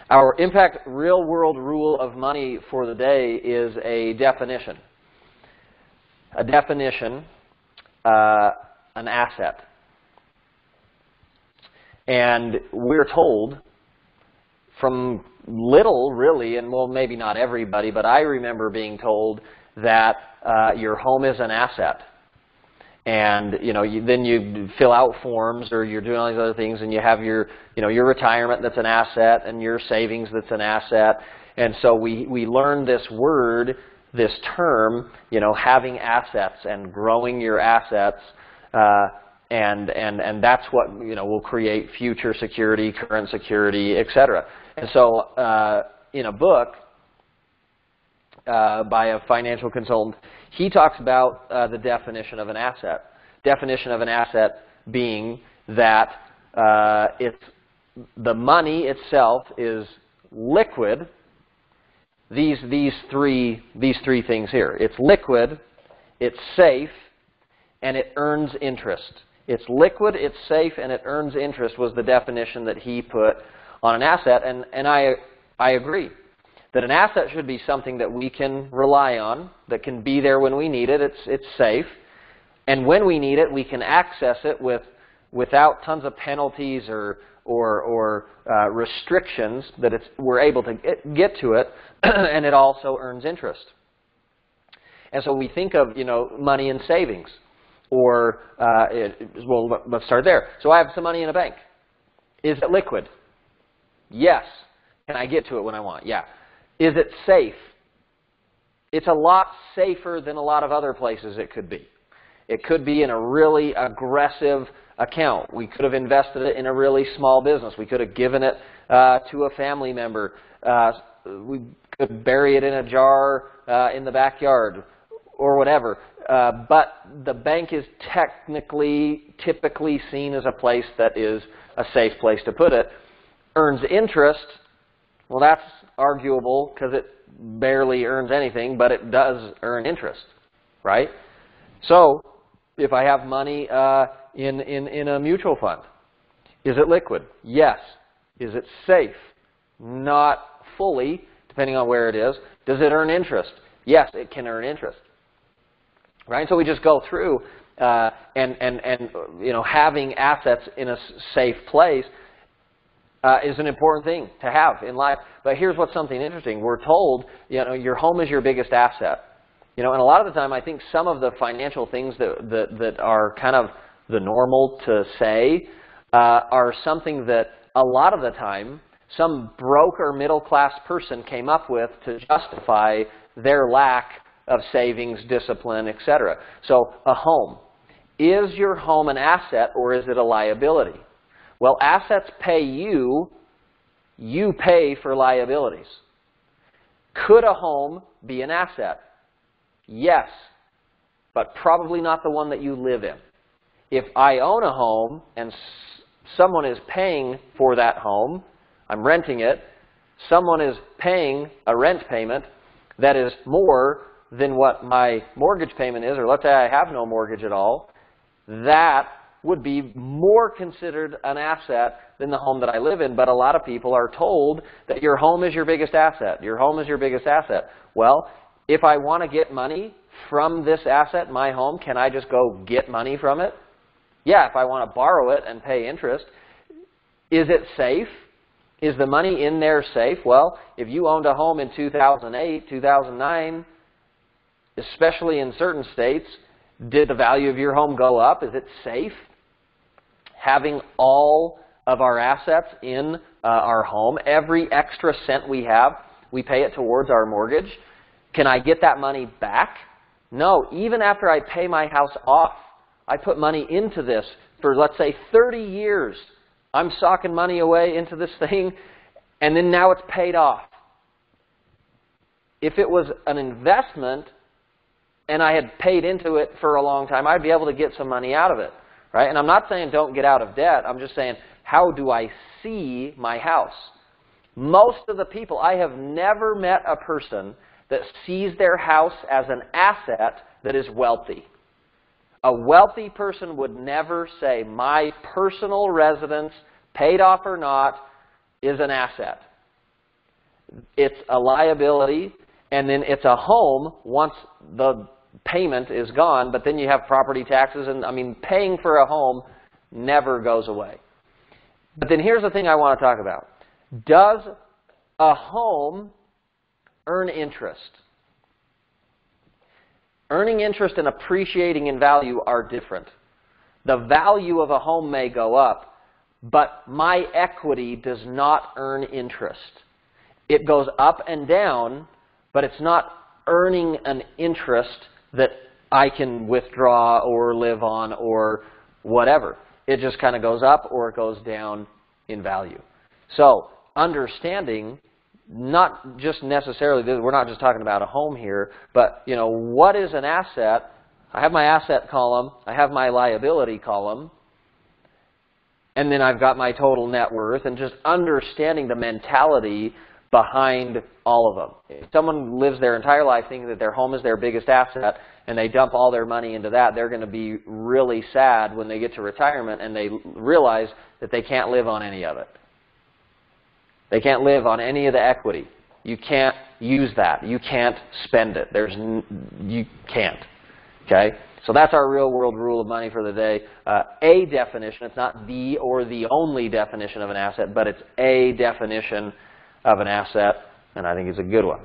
Our impact real-world rule of money for the day is a definition. A definition, an asset. And we're told from little, really, and well, maybe not everybody, but I remember being told that your home is an asset. And then you fill out forms, or you're doing all these other things, and you have your retirement that's an asset, and your savings that's an asset. And so we learned this word, this term, having assets and growing your assets, and that's what will create future security, current security, etc. And so in a book by a financial consultant, he talks about the definition of an asset. Definition of an asset being that the money itself is liquid. These three things here. It's liquid, it's safe, and it earns interest. It's liquid, it's safe, and it earns interest was the definition that he put on an asset, and I agree. That an asset should be something that we can rely on, that can be there when we need it, it's safe. And when we need it, we can access it without tons of penalties or restrictions, that we're able to get to it, and it also earns interest. And so we think of money in savings, or well, let's start there. So I have some money in a bank. Is it liquid? Yes. Can I get to it when I want? Yeah. Is it safe? It's a lot safer than a lot of other places it could be. It could be in a really aggressive account. We could have invested it in a really small business. We could have given it to a family member. We could bury it in a jar in the backyard or whatever. But the bank is typically seen as a place that is a safe place to put it. Earns interest. Well, that's arguable because it barely earns anything, but it does earn interest, right? So if I have money in a mutual fund, is it liquid? Yes. Is it safe? Not fully, depending on where it is. Does it earn interest? Yes, it can earn interest, right? So we just go through and having assets in a safe place is an important thing to have in life. But here's what's something interesting. We're told, your home is your biggest asset. And a lot of the time I think some of the financial things that are kind of the normal to say are something that a lot of the time some broke or middle class person came up with to justify their lack of savings, discipline, etc. So a home. Is your home an asset or is it a liability? Well, assets pay you, you pay for liabilities. Could a home be an asset? Yes, but probably not the one that you live in. If I own a home and someone is paying for that home, I'm renting it, someone is paying a rent payment that is more than what my mortgage payment is, or let's say I have no mortgage at all, that would be more considered an asset than the home that I live in. But a lot of people are told that your home is your biggest asset. Your home is your biggest asset. Well, if I want to get money from this asset, my home, can I just go get money from it? Yeah, if I want to borrow it and pay interest. Is it safe? Is the money in there safe? Well, if you owned a home in 2008, 2009, especially in certain states, did the value of your home go up? Is it safe? Having all of our assets in our home, every extra cent we have, we pay it towards our mortgage. Can I get that money back? No. Even after I pay my house off, I put money into this for, let's say, 30 years. I'm socking money away into this thing, and then now it's paid off. If it was an investment and I had paid into it for a long time, I'd be able to get some money out of it, right? And I'm not saying don't get out of debt. I'm just saying, how do I see my house? Most of the people, I have never met a person that sees their house as an asset that is wealthy. A wealthy person would never say, my personal residence, paid off or not, is an asset. it's a liability, and then it's a home once the payment is gone, but then you have property taxes, and I mean, paying for a home never goes away. But then here's the thing I want to talk about. Does a home earn interest? Earning interest and appreciating in value are different. The value of a home may go up, but my equity does not earn interest. It goes up and down, but it's not earning an interest that I can withdraw or live on or whatever. It just kind of goes up or it goes down in value. So understanding, not just necessarily, we're not just talking about a home here, but you know, what is an asset? I have my asset column, I have my liability column, and then I've got my total net worth, and just understanding the mentality behind all of them. If someone lives their entire life thinking that their home is their biggest asset and they dump all their money into that, they're going to be really sad when they get to retirement and they realize that they can't live on any of it. They can't live on any of the equity. You can't use that. You can't spend it. You can't. Okay? So that's our real world rule of money for the day. A definition, it's not the or the only definition of an asset, but it's a definition of an asset, and I think it's a good one.